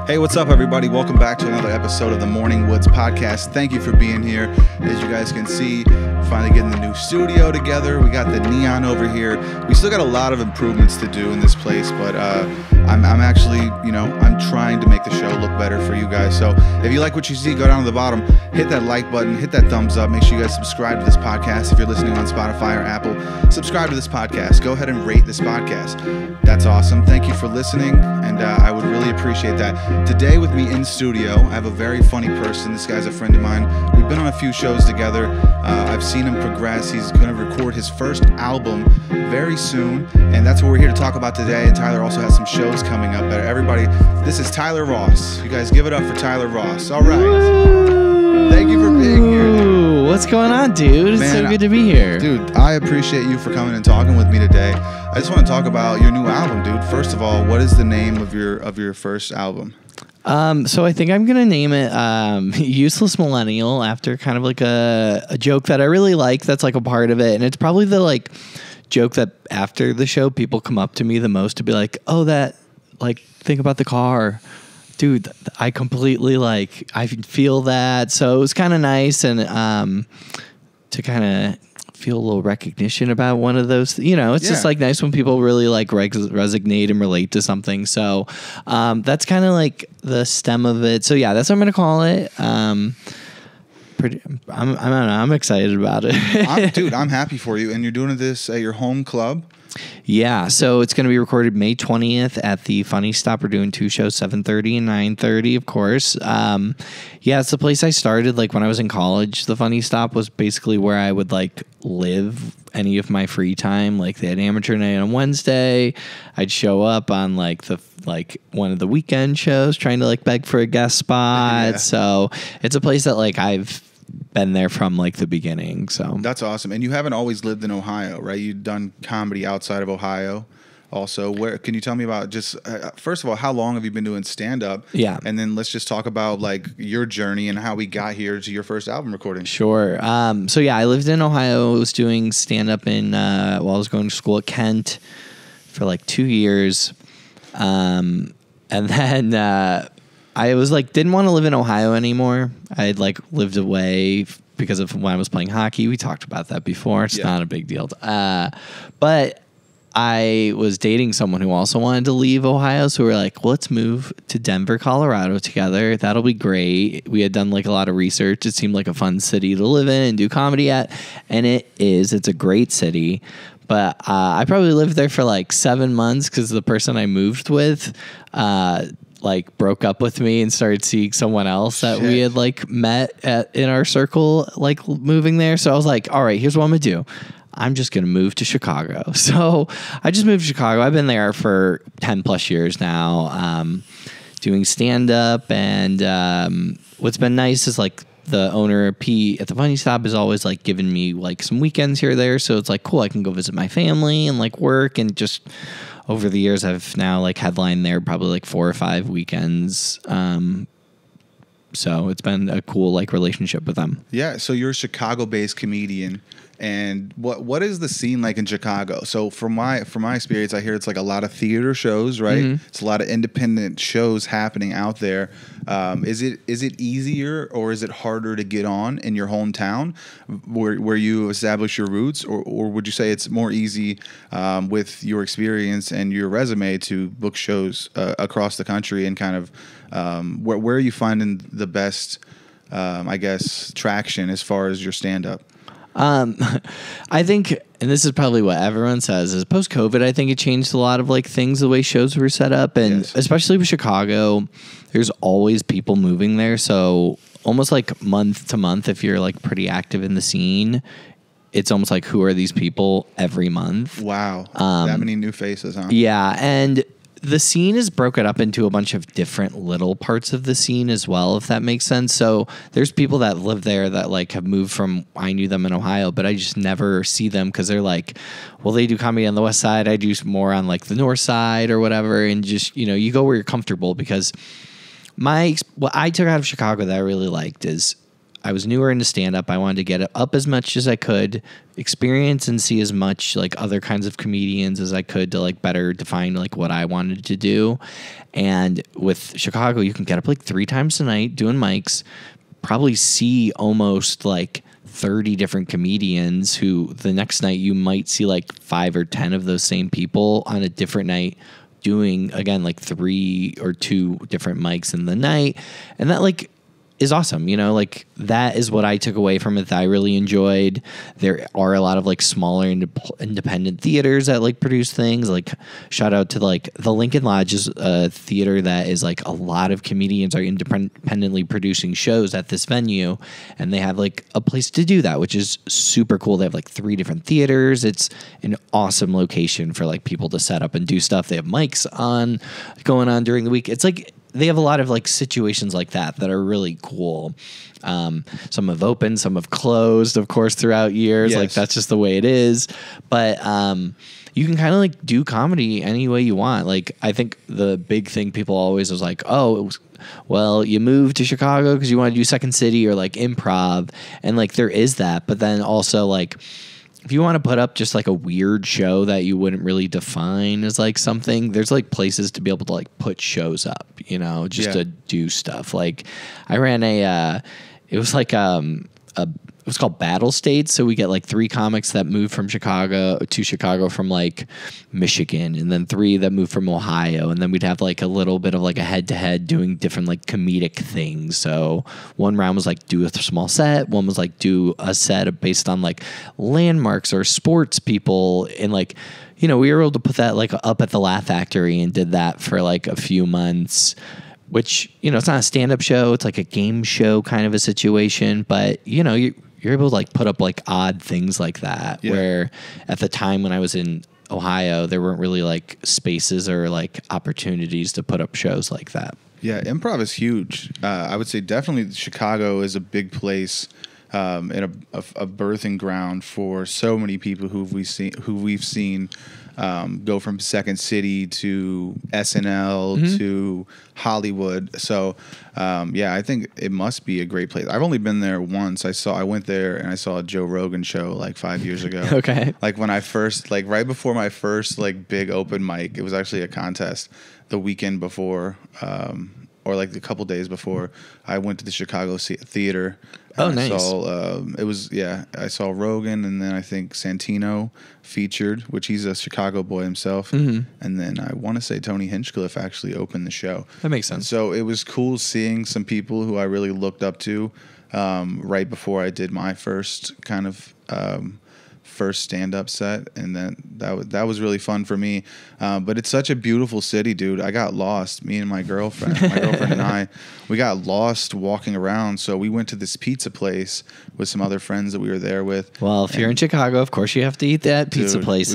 Hey, what's up, everybody? Welcome back to another episode of the Morning Woods podcast. Thank you for being here. As you guys can see, finally getting the new studio together. We got the neon over here. We still got a lot of improvements to do in this place, but I'm actually, I'm trying to make the show look better for you guys. So if you like what you see, go down to the bottom, hit that like button, hit that thumbs up. Make sure you guys subscribe to this podcast. If you're listening on Spotify or Apple, subscribe to this podcast. Go ahead and rate this podcast. That's awesome. Thank you for listening, and I would really appreciate that. Today with me in studio, I have a very funny person. This guy's a friend of mine. We've been on a few shows together. I've seen him progress. He's going to record his first album very soon, and that's what we're here to talk about today. And Tyler also has some shows coming up. Everybody, this is Tyler Ross. You guys give it up for Tyler Ross. All right. Woo! Thank you for being here, dude. What's going on, dude? It's so good to be here. Dude, I appreciate you for coming and talking with me today. I just want to talk about your new album, dude. First of all, what is the name of your first album? So I think I'm going to name it Useless Millennial, after kind of like a joke that I really like that's like a part of it. And it's probably the like joke that after the show people come up to me the most to be like, oh, that like think about the car. Dude, I completely like, I feel that. So it was kind of nice, and to kind of feel a little recognition about one of those, it's just like nice when people really like resonate and relate to something. So that's kind of like the stem of it. So yeah, that's what I'm going to call it. I don't know. I'm excited about it. Dude, I'm happy for you. And you're doing this at your home club? Yeah, so it's going to be recorded May 20th at the Funny Stop. We're doing two shows, 7:30 and 9:30, of course. Yeah, it's the place I started like when I was in college. The Funny Stop was basically where I would like live any of my free time. Like they had amateur night on Wednesday. I'd show up on like one of the weekend shows trying to like beg for a guest spot. Yeah. So it's a place that like I've been there from like the beginning. So that's awesome. And you haven't always lived in Ohio, right? You've done comedy outside of Ohio also. Where can you tell me about just first of all, how long have you been doing stand-up? Yeah. And then let's just talk about like your journey and how we got here to your first album recording. Sure. So yeah, I lived in Ohio. I was doing stand-up while I was going to school at Kent for like 2 years. And then I was like, didn't want to live in Ohio anymore. I had like lived away because of when I was playing hockey. We talked about that before. It's not a big deal. But I was dating someone who also wanted to leave Ohio. So we were like, well, let's move to Denver, Colorado together. That'll be great. We had done like a lot of research. It seemed like a fun city to live in and do comedy at. And it is. It's a great city. But I probably lived there for like 7 months because the person I moved with like broke up with me and started seeing someone else that we had like met in our circle, like moving there. So I was like, all right, here's what I'm gonna do. I'm just gonna move to Chicago. So I just moved to Chicago. I've been there for 10 plus years now, doing stand up. And what's been nice is like the owner Pete at the Funny Stop is always like giving me like some weekends here or there. So it's like cool. I can go visit my family and like work, and just over the years, I've now like headlined there probably like 4 or 5 weekends. So it's been a cool like relationship with them. Yeah. So you're a Chicago-based comedian, and what is the scene like in Chicago? So from my experience, I hear it's like a lot of theater shows, right? Mm-hmm. It's a lot of independent shows happening out there. Is it easier or is it harder to get on in your hometown where you establish your roots, or would you say it's more easy with your experience and your resume to book shows across the country, and kind of where are you finding the best, I guess, traction as far as your stand-up? I think, and this is probably what everyone says, is post-COVID, I think it changed a lot of like things, the way shows were set up. And especially with Chicago, there's always people moving there. So almost like month to month, if you're like pretty active in the scene, it's almost like, who are these people every month? Wow. That many new faces, huh? Yeah. And the scene is broken up into a bunch of different little parts of the scene as well, if that makes sense. So there's people that live there that like have moved from, I knew them in Ohio, but I just never see them because they're like, well, they do comedy on the west side. I do more on like the north side or whatever. And just, you go where you're comfortable, because what I took out of Chicago that I really liked is I was newer into stand-up. I wanted to get up as much as I could, experience and see as much like other kinds of comedians as I could to like better define like what I wanted to do. And with Chicago, you can get up like 3 times a night doing mics, probably see almost like 30 different comedians who the next night you might see like 5 or 10 of those same people on a different night doing, again, like 3 or 2 different mics in the night. And that like is awesome. You know, like that is what I took away from it that I really enjoyed. There are a lot of like smaller independent theaters that like produce things. Like shout out to like the Lincoln Lodge is a theater that is like a lot of comedians are independently producing shows at this venue, and they have like a place to do that, which is super cool. They have like 3 different theaters. It's an awesome location for like people to set up and do stuff. They have mics on going on during the week. It's like they have a lot of like situations like that are really cool. Some have opened, some have closed, of course, throughout years. Yes. Like that's just the way it is. But you can kind of like do comedy any way you want. Like I think the big thing people always was like, oh, well, you moved to Chicago because you want to do Second City or like improv, and like there is that. But then also like, if you want to put up just like a weird show that you wouldn't really define as like something, there's like places to be able to like put shows up, you know, just to do stuff. Like I ran it was like it was called Battle States. So we get like 3 comics that move from Chicago to Chicago from like Michigan, and then 3 that move from Ohio. And then we'd have like a little bit of like a head to head doing different like comedic things. So one round was like do a small set. One was like do a set based on like landmarks or sports people. And like, you know, we were able to put that like up at the Laugh Factory and did that for like a few months. Which, you know, it's not a stand-up show. It's like a game show kind of a situation. But, you know, you're able to like put up like odd things like that. Yeah. Where at the time when I was in Ohio, there weren't really like spaces or like opportunities to put up shows like that. Yeah, improv is huge. I would say definitely Chicago is a big place and a birthing ground for so many people who we've seen go from Second City to SNL to Hollywood. So, I think it must be a great place. I've only been there once. I went there and I saw a Joe Rogan show like 5 years ago. Okay. Like when I first, like right before my first like big open mic, it was actually a contest the weekend before, or like a couple days before. I went to the Chicago theater. Oh, nice. I saw Rogan, and then I think Santino featured, which he's a Chicago boy himself. Mm-hmm. And then I want to say Tony Hinchcliffe actually opened the show. That makes sense. So it was cool seeing some people who I really looked up to right before I did my first kind of first stand-up set, and then that was really fun for me. But it's such a beautiful city, dude. I got lost. Me and my girlfriend and I, we got lost walking around. So we went to this pizza place with some other friends that we were there with. Well, if you're in Chicago, of course you have to eat that pizza places.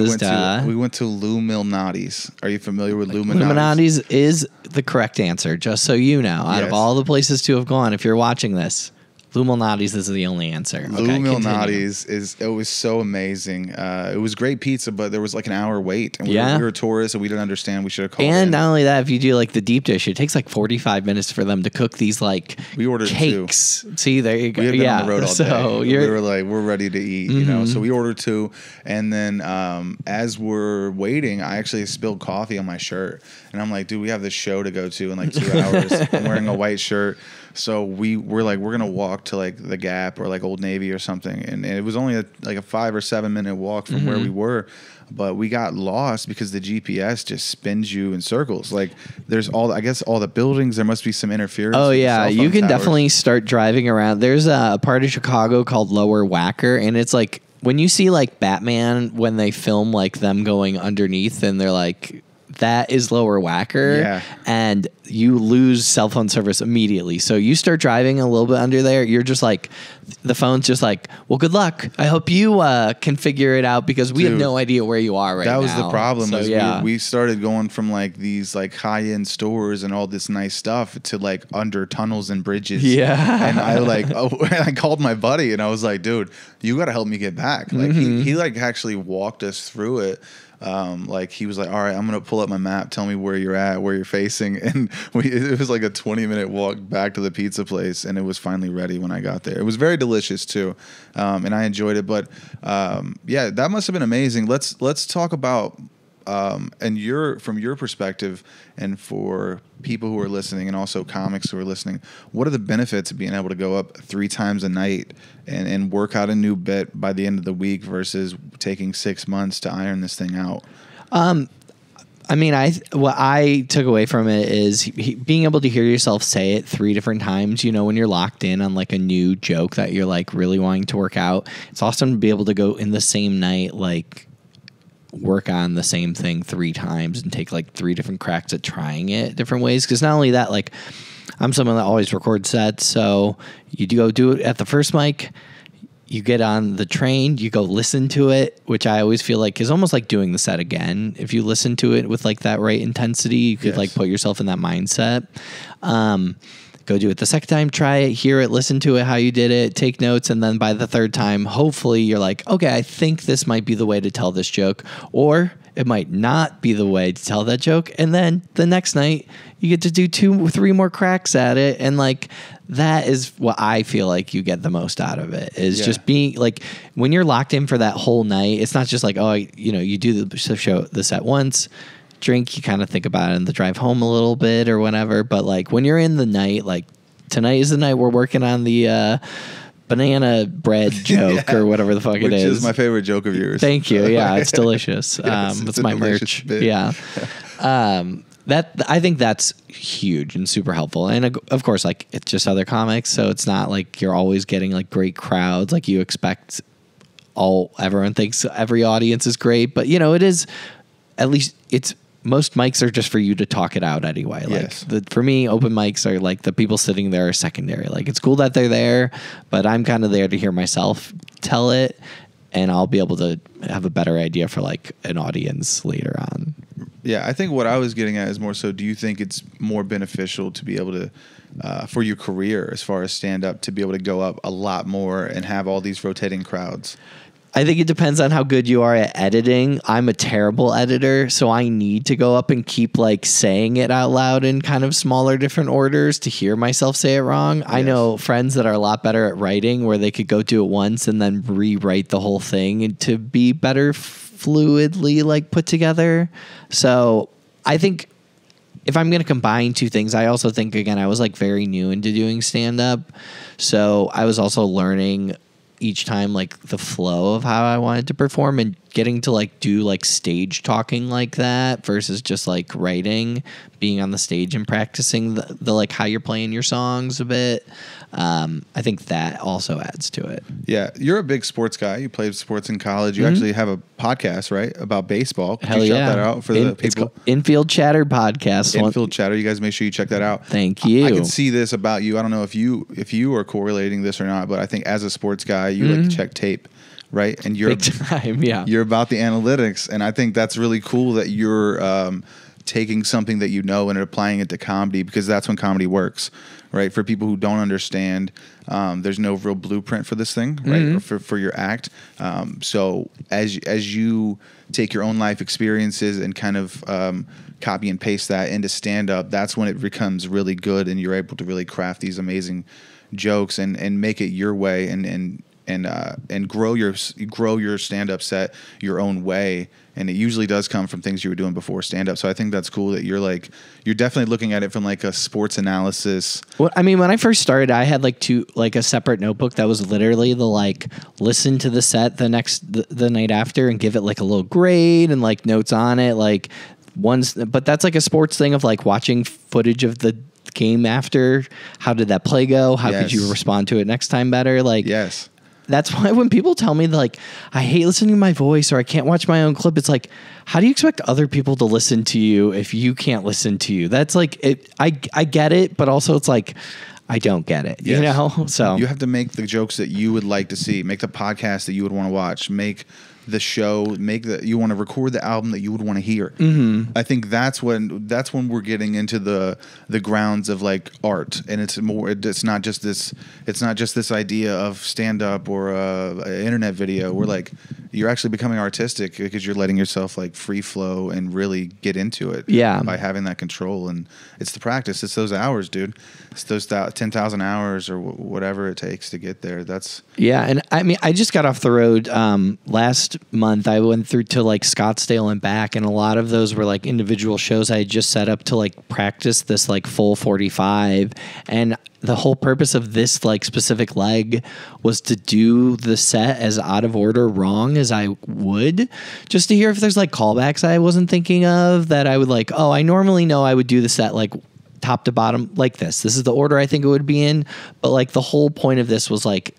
We went to Lou Malnati's. Are you familiar with Lou Malnati's? Lou Malnati's is the correct answer, just so you know. Out of all the places to have gone, if you're watching this, Lou Malnati's is the only answer. Lou Malnati's it was so amazing. It was great pizza, but there was like an hour wait. And we were tourists and we didn't understand. We should have called in. And not only that, if you do like the deep dish, it takes like 45 minutes for them to cook these like we ordered cakes. 2. See, there you go. We had been on the road all day. We were like, we're ready to eat, you know. So we ordered 2, and then as we're waiting, I actually spilled coffee on my shirt, and I'm like, dude, we have this show to go to in like 2 hours. I'm wearing a white shirt. So we're like, we're going to walk to like the Gap or like Old Navy or something. And it was only like a 5 or 7 minute walk from where we were. But we got lost because the GPS just spins you in circles. Like there's all the buildings, there must be some interference. Oh yeah, you can definitely start driving around. There's a part of Chicago called Lower Wacker, and it's like when you see like Batman when they film like them going underneath and they're like, that is Lower Wacker, and you lose cell phone service immediately. So you start driving a little bit under there, you're just like, the phone's just like, well, good luck. I hope you can figure it out because we have no idea where you are right now. That was the problem. So, we started going from like these like high-end stores and all this nice stuff to like under tunnels and bridges. Yeah. And I called my buddy and I was like, dude, you got to help me get back. Like he like actually walked us through it. like he was like, all right, I'm going to pull up my map. Tell me where you're at, where you're facing. And it was like a 20-minute walk back to the pizza place. And it was finally ready when I got there. It was very delicious too. And I enjoyed it. But yeah, that must have been amazing. Let's talk about, and from your perspective, and for people who are listening, and also comics who are listening, what are the benefits of being able to go up 3 times a night and work out a new bit by the end of the week versus taking 6 months to iron this thing out? I mean, what I took away from it is being able to hear yourself say it 3 different times. You know, when you're locked in on like a new joke that you're like really wanting to work out, it's awesome to be able to go in the same night, like work on the same thing 3 times and take like 3 different cracks at trying it different ways. Because not only that, like I'm someone that always records sets, so you go do it at the first mic, you get on the train, you go listen to it, which I always feel like is almost like doing the set again. If you listen to it with like that right intensity, you could like put yourself in that mindset. Go do it the second time, try it, hear it, listen to it, how you did it, take notes. And then by the 3rd time, hopefully you're like, okay, I think this might be the way to tell this joke, or it might not be the way to tell that joke. And then the next night you get to do 2 or 3 more cracks at it. And like, that is what I feel like you get the most out of it is just being like, when you're locked in for that whole night, it's not just like, oh, you know, you do the set once, drink, you kind of think about it in the drive home a little bit or whatever. But like when you're in the night, like tonight is the night we're working on the banana bread joke or whatever the fuck it is. Which is my favorite joke of yours. Thank you. Yeah, it's delicious. It's my merch. Bit. Yeah. That I think that's huge and super helpful. And of course, like it's just other comics, so it's not like you're always getting like great crowds like you expect. Everyone thinks every audience is great, but you know, it is, at least it's, most mics are just for you to talk it out anyway. Like for me, open mics are like the people sitting there are secondary. Like it's cool that they're there, but I'm kind of there to hear myself tell it, and I'll be able to have a better idea for like an audience later on. Yeah, I think what I was getting at is more so, do you think it's more beneficial to be able to, for your career as far as stand-up, to be able to go up a lot more and have all these rotating crowds? I think it depends on how good you are at editing. I'm a terrible editor, so I need to go up and keep like saying it out loud in kind of smaller different orders to hear myself say it wrong. Yes. I know friends that are a lot better at writing where they could go do it once and then rewrite the whole thing and to be better fluidly like put together. So I think if I'm going to combine 2 things, I also think, again, I was like very new into doing stand-up. So I was also learning each time like the flow of how I wanted to perform and getting to like do like stage talking like that versus just like writing, being on the stage and practicing the like how you're playing your songs a bit. I think that also adds to it. Yeah, you're a big sports guy. You played sports in college. You actually have a podcast, right, about baseball. Could you shout that out for the people? Infield Chatter podcast. Infield Chatter. You guys make sure you check that out. Thank you. I can see this about you. I don't know if you are correlating this or not, but I think as a sports guy, you like to check tape. Right, and you're big time, yeah. You're about the analytics, and I think that's really cool that you're taking something that you know and applying it to comedy, because that's when comedy works, right? For people who don't understand, there's no real blueprint for this thing, right? For your act. So as you take your own life experiences and kind of copy and paste that into stand up, that's when it becomes really good, and you're able to really craft these amazing jokes and make it your way and grow your stand-up set your own way. And it usually does come from things you were doing before stand-up. So I think that's cool that you're definitely looking at it from like a sports analysis. Well, I mean, when I first started, I had a separate notebook that was literally listen to the set the night after and give it like a little grade and like notes on it. But that's like a sports thing of like watching footage of the game after. How did that play go? How could you respond to it next time better? Yes. That's why when people tell me I hate listening to my voice or I can't watch my own clip, it's like, how do you expect other people to listen to you if you can't listen to you? That's like it. I get it, but also it's like I don't get it. Yes. You know, so you have to make the jokes that you would like to see, make the podcast that you would want to watch, make the show, you want to record the album that you would want to hear. I think that's when we're getting into the grounds of like art, and it's not just this idea of stand up or a internet video. We're like, you're actually becoming artistic because you're letting yourself like free flow and really get into it. Yeah. By having that control, and it's the practice. It's those hours, dude. It's those 10,000 hours or whatever it takes to get there. Yeah, and I mean, I just got off the road last month. I went through to like Scottsdale and back, and a lot of those were like individual shows I had just set up to like practice this like full 45. And the whole purpose of this like specific leg was to do the set as out of order wrong as I would, just to hear if there's like callbacks I wasn't thinking of that I would like, oh, I normally know I would do the set like top to bottom like this. This is the order I think it would be in. But like the whole point of this was like,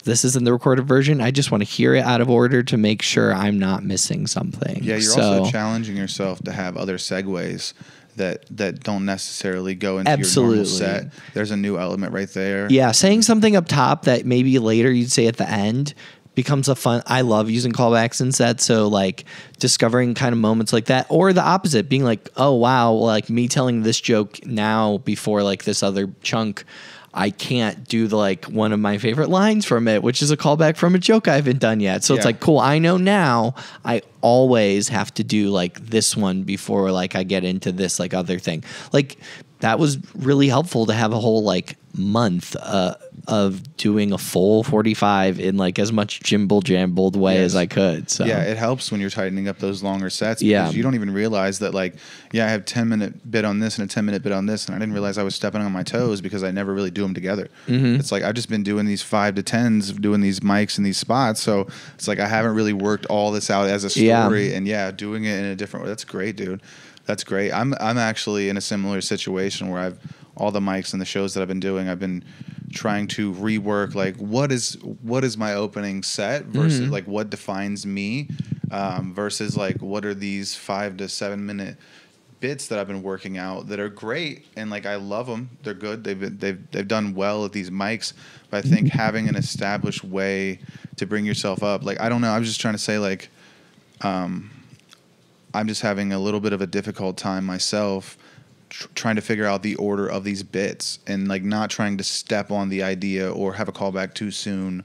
this isn't the recorded version. I just want to hear it out of order to make sure I'm not missing something. Yeah, you're also challenging yourself to have other segues that don't necessarily go into your normal set. There's a new element right there. Yeah, saying something up top that maybe later you'd say at the end becomes a fun. I love using callbacks in sets, so like discovering kind of moments like that, or the opposite, being like, oh wow, like me telling this joke now before like this other chunk, I can't do the like one of my favorite lines from it, which is a callback from a joke I haven't done yet. So it's like, cool, I know now I always have to do like this one before like I get into this like other thing. Like that was really helpful to have a whole like month of doing a full 45 in like as much jimbled way as I could. So yeah, it helps when you're tightening up those longer sets, because yeah, you don't even realize that like, yeah, I have 10-minute bit on this and a 10-minute bit on this, and I didn't realize I was stepping on my toes because I never really do them together. It's like I've just been doing these 5 to 10s, doing these mics and these spots, so it's like I haven't really worked all this out as a story, and doing it in a different way. That's great, dude. That's great. I'm actually in a similar situation where all the mics and the shows that I've been doing, I've been trying to rework like what is my opening set versus like what defines me, versus like what are these 5 to 7 minute bits that I've been working out that are great, and like I love them. They're good. They've done well at these mics, but I think having an established way to bring yourself up, like I don't know. I was just trying to say like, I'm just having a little bit of a difficult time myself trying to figure out the order of these bits, and like not trying to step on the idea or have a callback too soon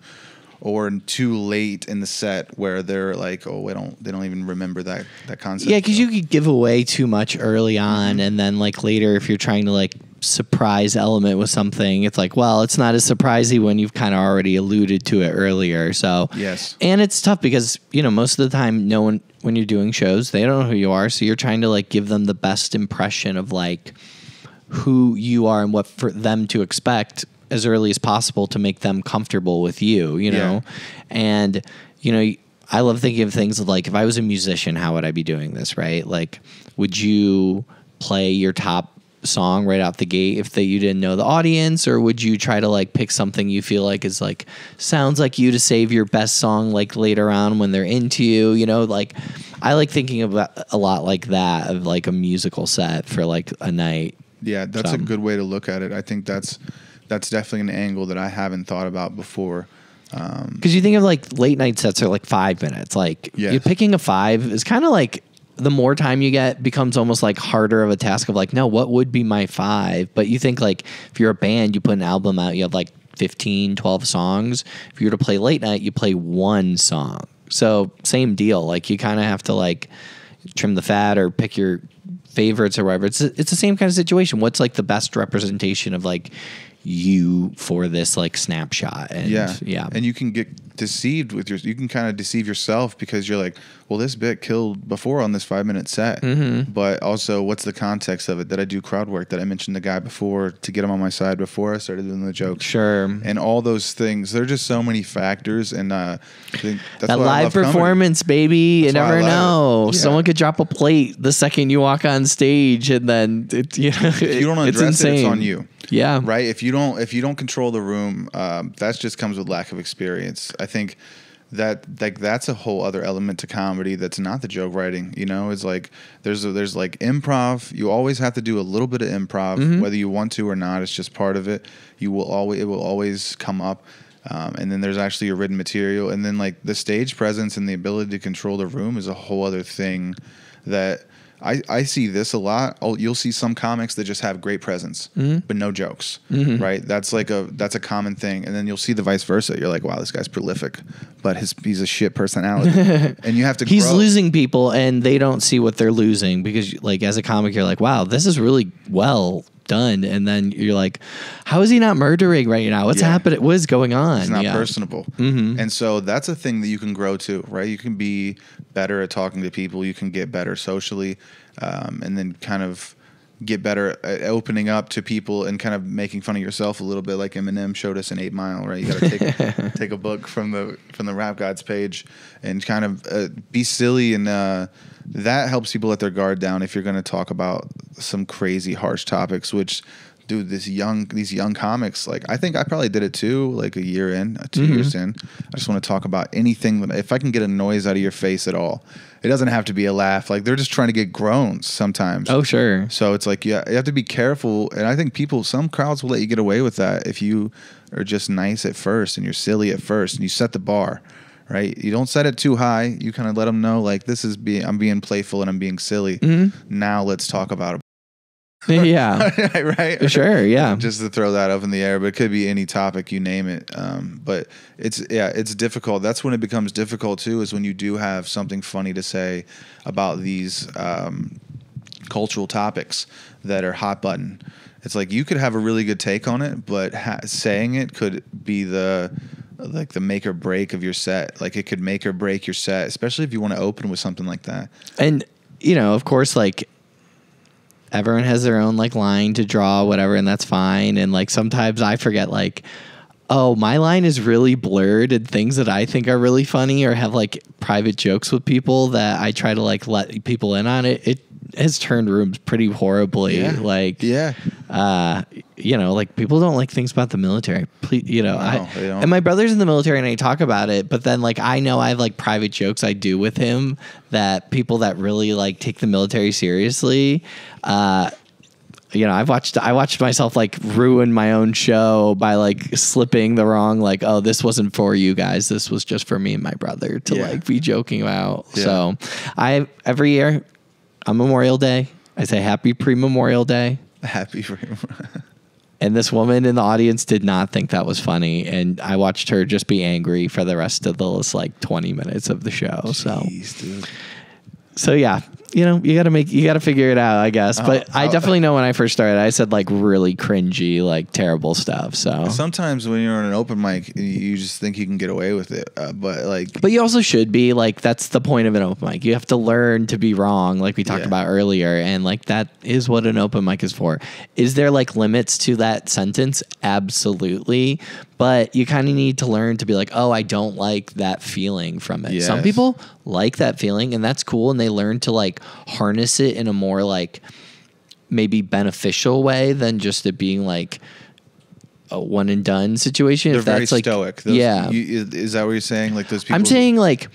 or too late in the set where they're like, oh, they don't even remember that concept. Yeah, because you could give away too much early on, and then like later if you're trying to like surprise element with something, it's like, well, it's not as surprising when you've kind of already alluded to it earlier. So yes, and it's tough because most of the time no one, when you're doing shows, they don't know who you are, so you're trying to like give them the best impression of like who you are and what for them to expect as early as possible to make them comfortable with you, know? And, I love thinking of things like, if I was a musician, how would I be doing this, right? Like, would you play your top song right out the gate if you didn't know the audience, or would you try to like pick something you feel like is like sounds like you to save your best song like later on when they're into you? Like I like thinking about a lot like that of like a musical set for like a night. Yeah, that's a good way to look at it. I think that's definitely an angle that I haven't thought about before. Because you think of like late night sets are like 5 minutes. Like you're picking a 5 is kind of like, the more time you get becomes almost like harder of a task of like, no, what would be my 5? But you think like if you're a band, you put an album out, you have like 15, 12 songs. If you were to play late night, you play 1 song. So same deal. Like you kind of have to like trim the fat or pick your favorites or whatever. It's the same kind of situation. What's like the best representation of like you for this like snapshot? And and you can get deceived you can kind of deceive yourself because you're like, well, this bit killed before on this 5-minute set, but also what's the context of it? Did I do crowd work? Did I mention the guy before to get him on my side before I started doing the joke? Sure. And all those things, there are just so many factors, and I think that's that why live performance, baby. You never know. Someone could drop a plate the second you walk on stage, and then if you don't address it, it's on you. Yeah. Right. If you don't control the room, that just comes with lack of experience. I think that like that's a whole other element to comedy that's not the joke writing. It's like there's like improv. You always have to do a little bit of improv, whether you want to or not. It's just part of it. It will always come up. And then there's actually your written material. And then like the stage presence and the ability to control the room is a whole other thing that I see this a lot. You'll see some comics that just have great presence, but no jokes, right? That's a common thing. And then you'll see the vice versa. You're like, wow, this guy's prolific, but he's a shit personality. And you have to He's grow. losing people and they don't see what they're losing because like as a comic, you're like, wow, this is really well done. And then you're like, how is he not murdering right now? What's happening? What is going on? It's not personable. And so that's a thing that you can grow to, right? You can be better at talking to people. You can get better socially, and then kind of get better at opening up to people and kind of making fun of yourself a little bit, like Eminem showed us in 8 Mile, right? You got to take a book from the Rap Gods page and kind of be silly, and that helps people let their guard down if you're going to talk about some crazy harsh topics, which dude, these young comics, like I think I probably did it too, like a year in, 2 years in. I just want to talk about anything that if I can get a noise out of your face at all. It doesn't have to be a laugh. Like they're just trying to get groans sometimes. Oh, sure. So it's like you have to be careful, and I think some crowds will let you get away with that if you are just nice at first and you're silly at first and you set the bar. Right, you don't set it too high. You kind of let them know, like I'm being playful and I'm being silly. Now let's talk about it. Yeah, right. Sure, yeah. Just to throw that up in the air, but it could be any topic, you name it. But it's difficult. That's when it becomes difficult too. Is when you do have something funny to say about these cultural topics that are hot button. It's like you could have a really good take on it, but saying it could be the make or break of your set. Like it could make or break your set, especially if you want to open with something like that. And of course, like everyone has their own like line to draw, whatever, and that's fine. And like sometimes I forget, like, oh, my line is really blurred, and things that I think are really funny or have like private jokes with people that I try to like let people in on it. It has turned rooms pretty horribly. Yeah. Like, yeah. Like people don't like things about the military. Please, they don't. And my brother's in the military and I talk about it, but then like I know I have like private jokes I do with him that people that really like take the military seriously, I watched myself like ruin my own show by like slipping the wrong, like, oh, this wasn't for you guys. This was just for me and my brother to like be joking about. Yeah. So every year on Memorial Day, I say happy pre-Memorial Day. Happy pre-Memorial. And this woman in the audience did not think that was funny. And I watched her just be angry for the rest of those like 20 minutes of the show. Jeez, dude. So yeah, you gotta figure it out, I guess. But I definitely know when I first started, I said like really cringy, like terrible stuff. So sometimes when you're on an open mic, you just think you can get away with it. But you also should be like, that's the point of an open mic. You have to learn to be wrong, like we talked about earlier. And like, that is what an open mic is for. Is there like limits to that sentence? Absolutely. But you kind of need to learn to be like, oh, I don't like that feeling from it. Yes. Some people like that feeling, and that's cool. And they learn to like harness it in a more like maybe beneficial way than just it being like a one and done situation. They're if that's very like stoic. Is that what you're saying? Like those people? I'm saying like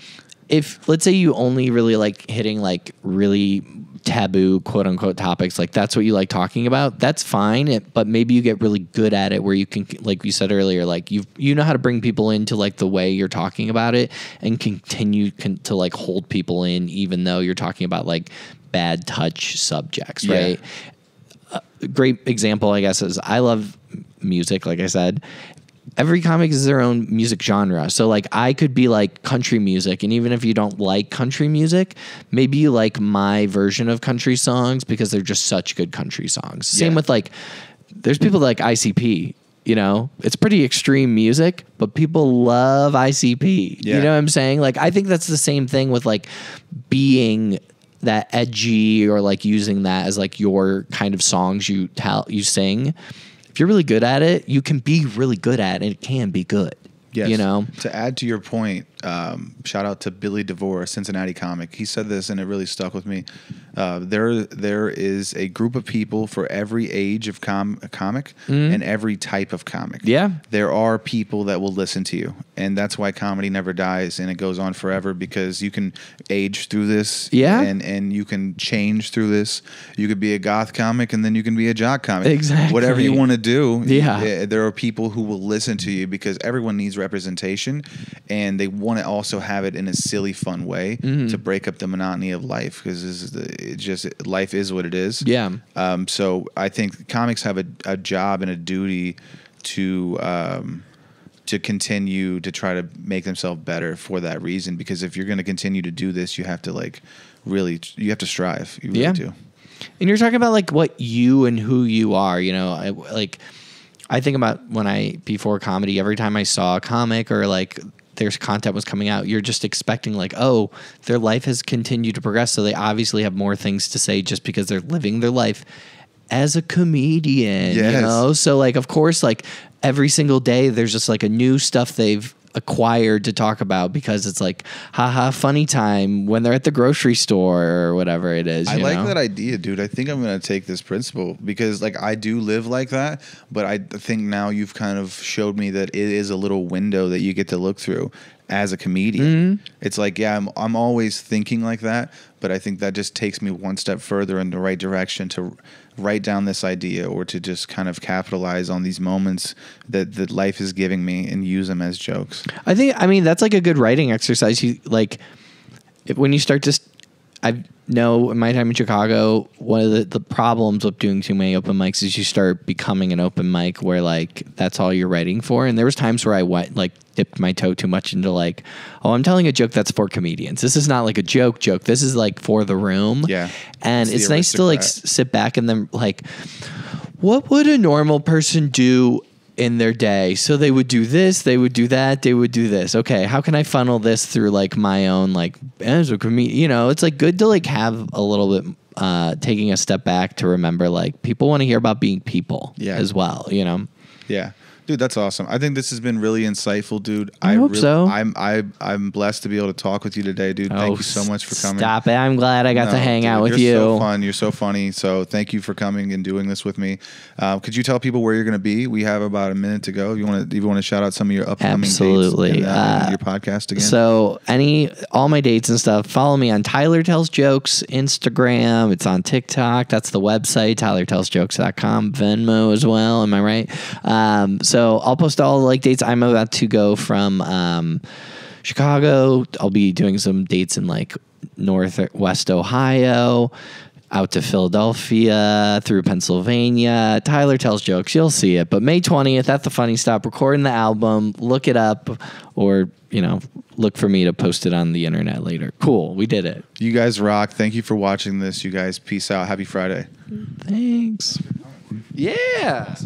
if let's say you only really like hitting like really taboo quote unquote topics, like that's what you like talking about, that's fine. But maybe you get really good at it where you can, like you said earlier, like you know how to bring people into like the way you're talking about it and continue to like hold people in even though you're talking about like bad touch subjects, right? A great example, I guess, is I love music, like I said. Every comic is their own music genre. So like I could be like country music, and even if you don't like country music, maybe you like my version of country songs because they're just such good country songs. Same with like, there's people that like ICP, it's pretty extreme music, but people love ICP. You know what I'm saying? Like, I think that's the same thing with like being that edgy or like using that as like your kind of songs you sing. If you're really good at it, you can be really good at it, and it can be good. Yes. To add to your point, shout out to Billy DeVore, a Cincinnati comic. He said this, and it really stuck with me. There is a group of people for every age of comic and every type of comic. Yeah. There are people that will listen to you, and that's why comedy never dies and it goes on forever, because you can age through this. Yeah. And you can change through this. You could be a goth comic, and then you can be a jock comic. Exactly. Whatever you want to do. Yeah. There are people who will listen to you, because everyone needs representation, and they want to also have it in a silly, fun way to break up the monotony of life, because life is what it is. Yeah. So I think comics have a job and a duty to continue to try to make themselves better for that reason, because if you're going to continue to do this, you have to you have to strive. You really do. And you're talking about like what you and who you are, I think about before comedy, every time I saw a comic or like there's content was coming out, you're just expecting like, oh, their life has continued to progress, so they obviously have more things to say just because they're living their life as a comedian. Yes. So like, of course, like every single day there's just like a new stuff they've acquired to talk about, because it's like, haha, funny time when they're at the grocery store or whatever it is. I like that idea, dude. I think I'm going to take this principle, because like I do live like that, but I think now you've kind of showed me that it is a little window that you get to look through as a comedian. It's like, yeah, I'm always thinking like that, but I think that just takes me one step further in the right direction to write down this idea, or to just kind of capitalize on these moments that life is giving me and use them as jokes. I mean, that's like a good writing exercise. When you start to, I know in my time in Chicago, one of the problems with doing too many open mics is you start becoming an open mic where like that's all you're writing for. And there was times where I went like dipped my toe too much into like, oh, I'm telling a joke that's for comedians. This is not like a joke. This is like for the room. Yeah. And it's nice to like sit back and then like, what would a normal person do in their day? So they would do this, they would do that, they would do this. Okay, how can I funnel this through like my own like as a comedian? It's like good to like have a little bit taking a step back to remember like people want to hear about being people as well. Yeah. Dude, that's awesome. I think this has been really insightful, dude. I hope so. I'm blessed to be able to talk with you today, dude. Thank you so much for coming. Stop it. I'm glad I got to hang out with you. You're so fun. You're so funny. So thank you for coming and doing this with me. Could you tell people where you're going to be? We have about a minute to go. You want to shout out some of your upcoming dates and your podcast again? So all my dates and stuff, follow me on Tyler Tells Jokes Instagram. It's on TikTok. That's the website, tylertellsjokes.com. Venmo as well. Am I right? So I'll post all the like dates. I'm about to go from Chicago. I'll be doing some dates in like Northwest Ohio, out to Philadelphia, through Pennsylvania. Tyler Tells Jokes. You'll see it. But May 20th at the Funny Stop, recording the album. Look it up, or look for me to post it on the internet later. Cool. We did it. You guys rock. Thank you for watching this. You guys, peace out. Happy Friday. Thanks. Yeah.